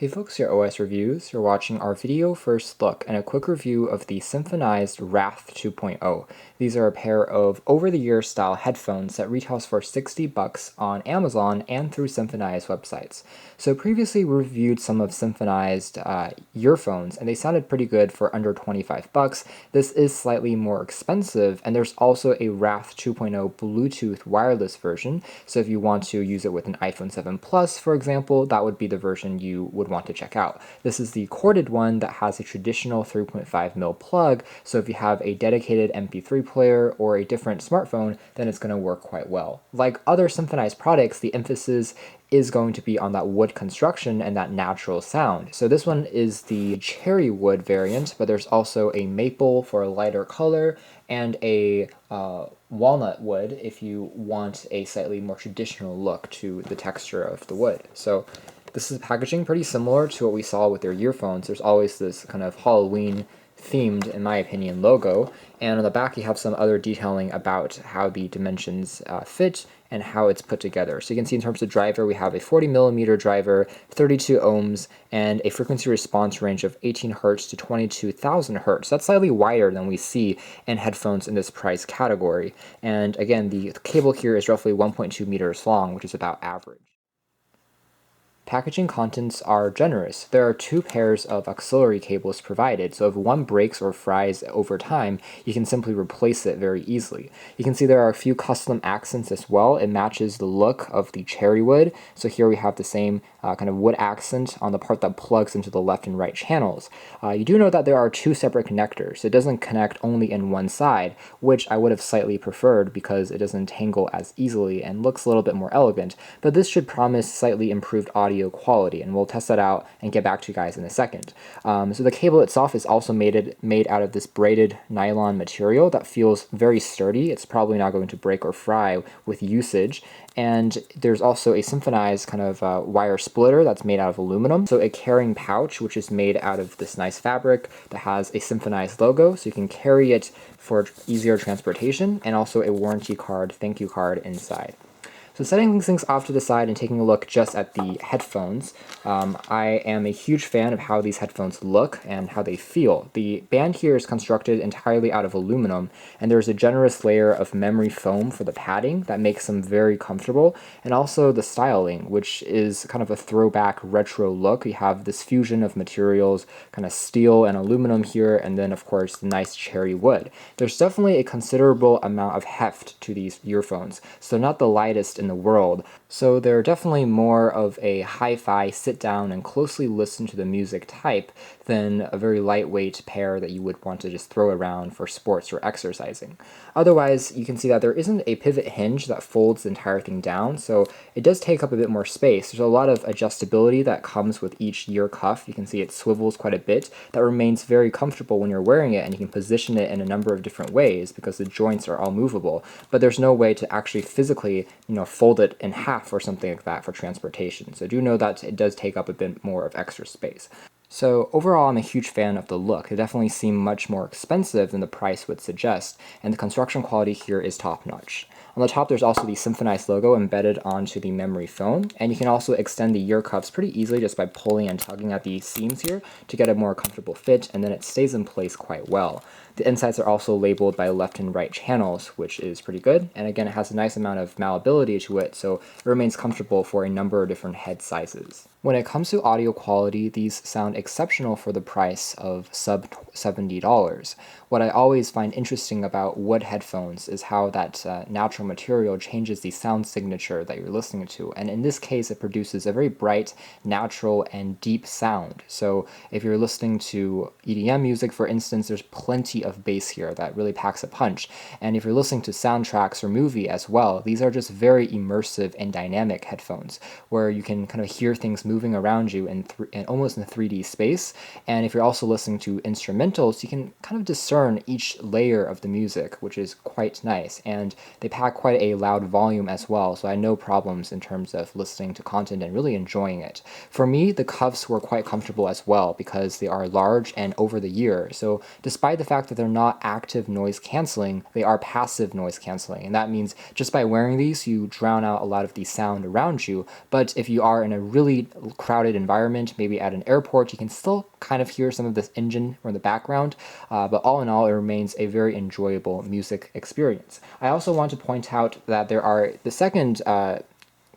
Hey folks, your OS Reviews. You're watching our video first look and a quick review of the Symphonized Wraith 2.0. These are a pair of over-the-ear style headphones that retails for $60 on Amazon and through Symphonized websites. So previously we reviewed some of Symphonized earphones and they sounded pretty good for under $25. This is slightly more expensive, and there's also a Wraith 2.0 Bluetooth wireless version. So if you want to use it with an iPhone 7 Plus, for example, that would be the version you would want to check out. This is the corded one that has a traditional 3.5mm plug, so if you have a dedicated MP3 player or a different smartphone, then it's going to work quite well. Like other Symphonized products, the emphasis is going to be on that wood construction and that natural sound. So this one is the cherry wood variant, but there's also a maple for a lighter color and a walnut wood if you want a slightly more traditional look to the texture of the wood. So this is packaging pretty similar to what we saw with their earphones. There's always this kind of Halloween themed, in my opinion, logo, and on the back you have some other detailing about how the dimensions fit and how it's put together. So you can see in terms of driver, we have a 40mm driver, 32 ohms, and a frequency response range of 18 Hz to 22,000 Hz. That's slightly wider than we see in headphones in this price category. And again, the cable here is roughly 1.2 meters long, which is about average. Packaging contents are generous. There are 2 pairs of auxiliary cables provided, so if one breaks or fries over time, you can simply replace it very easily. You can see there are a few custom accents as well. It matches the look of the cherry wood. So here we have the same kind of wood accent on the part that plugs into the left and right channels. You do know that there are 2 separate connectors. It doesn't connect only in one side, which I would have slightly preferred because it doesn't tangle as easily and looks a little bit more elegant, but this should promise slightly improved audio quality, and we'll test that out and get back to you guys in a second. So the cable itself is also made out of this braided nylon material that feels very sturdy. It's probably not going to break or fry with usage. And there's also a Symphonized kind of wire splitter that's made out of aluminum. So a carrying pouch, which is made out of this nice fabric that has a Symphonized logo, so you can carry it for easier transportation, and also a warranty card, thank you card inside. So setting these things off to the side and taking a look just at the headphones, I am a huge fan of how these headphones look and how they feel. The band here is constructed entirely out of aluminum, and there's a generous layer of memory foam for the padding that makes them very comfortable, and also the styling, which is kind of a throwback retro look. You have this fusion of materials, kind of steel and aluminum here, and then of course the nice cherry wood. There's definitely a considerable amount of heft to these earphones, so not the lightest in the world. So they're definitely more of a hi-fi sit down and closely listen to the music type than a very lightweight pair that you would want to just throw around for sports or exercising. Otherwise, you can see that there isn't a pivot hinge that folds the entire thing down, so it does take up a bit more space. There's a lot of adjustability that comes with each ear cuff. You can see it swivels quite a bit. That remains very comfortable when you're wearing it, and you can position it in a number of different ways because the joints are all movable, but there's no way to actually physically, fold it in half or something like that for transportation. So do know that it does take up a bit more of extra space. So overall, I'm a huge fan of the look. They definitely seem much more expensive than the price would suggest, and the construction quality here is top-notch. On the top, there's also the Symphonized logo embedded onto the memory foam, and you can also extend the ear cuffs pretty easily just by pulling and tugging at the seams here to get a more comfortable fit, and then it stays in place quite well. The insides are also labeled by left and right channels, which is pretty good, and again, it has a nice amount of malleability to it, so it remains comfortable for a number of different head sizes. When it comes to audio quality, these sound exceptional for the price of sub $70. What I always find interesting about wood headphones is how that natural material changes the sound signature that you're listening to, and in this case it produces a very bright, natural, and deep sound. So if you're listening to EDM music, for instance, there's plenty of bass here that really packs a punch, and if you're listening to soundtracks or movie as well, these are just very immersive and dynamic headphones where you can kind of hear things moving around you in almost in a 3D space. And if you're also listening to instrumentals, you can kind of discern each layer of the music, which is quite nice, and they pack quite a loud volume as well, so I had no problems in terms of listening to content and really enjoying it. For me, the cuffs were quite comfortable as well because they are large and over the ear, so despite the fact that they're not active noise canceling, they are passive noise canceling, and that means just by wearing these you drown out a lot of the sound around you. But if you are in a really crowded environment, maybe at an airport, you can still kind of hear some of this engine in the background, but all in all, it remains a very enjoyable music experience. I also want to point out that the second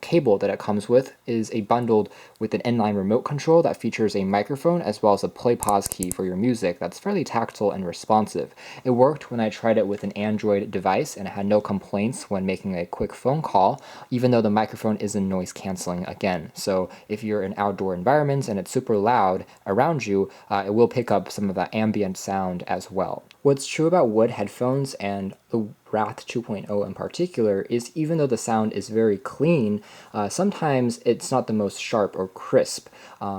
cable that it comes with is bundled with an inline remote control that features a microphone as well as a play pause key for your music that's fairly tactile and responsive. It worked when I tried it with an Android device and I had no complaints when making a quick phone call, even though the microphone isn't noise canceling again. So if you're in outdoor environments and it's super loud around you, it will pick up some of that ambient sound as well. What's true about Wood headphones and the Wrath 2.0 in particular is even though the sound is very clean, sometimes it's not the most sharp or crisp.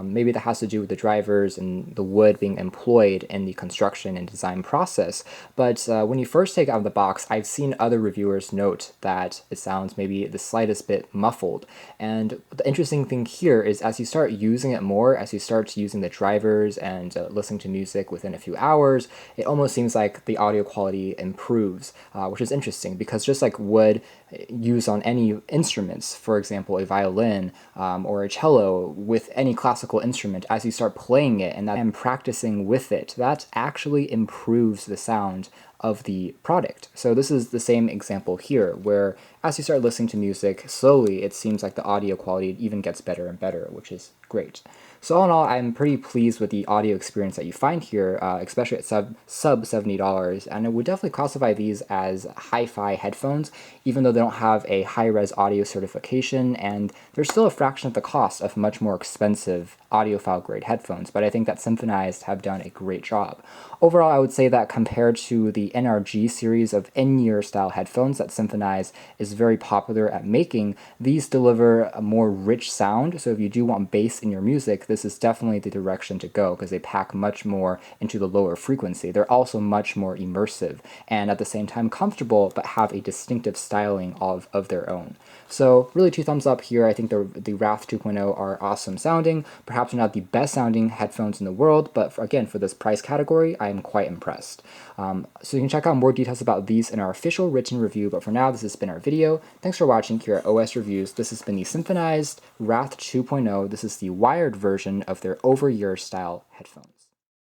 Maybe that has to do with the drivers and the wood being employed in the construction and design process. But when you first take it out of the box, I've seen other reviewers note that it sounds maybe the slightest bit muffled. And the interesting thing here is as you start using it more, as you start using the drivers and listening to music within a few hours, it almost seems like the audio quality improves, which is interesting because just like wood used on any instruments, for example, a violin or a cello, with any classical instrument, as you start playing it and practicing with it, that actually improves the sound of the product. So this is the same example here, where as you start listening to music, slowly it seems like the audio quality even gets better and better, which is great. So all in all, I'm pretty pleased with the audio experience that you find here, especially at sub $70, and I would definitely classify these as HiFi headphones, even though they don't have a high-res audio certification, and they're still a fraction of the cost of much more expensive audiophile-grade headphones, but I think that Symphonized have done a great job. Overall, I would say that compared to the NRG series of in-ear style headphones that Symphonized is very popular at making, these deliver a more rich sound, so if you do want bass in your music, this is definitely the direction to go because they pack much more into the lower frequency. They're also much more immersive and at the same time comfortable, but have a distinctive styling of their own. So really 2 thumbs up here. I think the Wrath 2.0 are awesome sounding. Perhaps not the best sounding headphones in the world, but again, for this price category, I am quite impressed. So you can check out more details about these in our official written review, but for now, this has been our video. Thanks for watching here at OS Reviews. This has been the Symphonized Wrath 2.0. This is the wired version of their over-ear style headphone.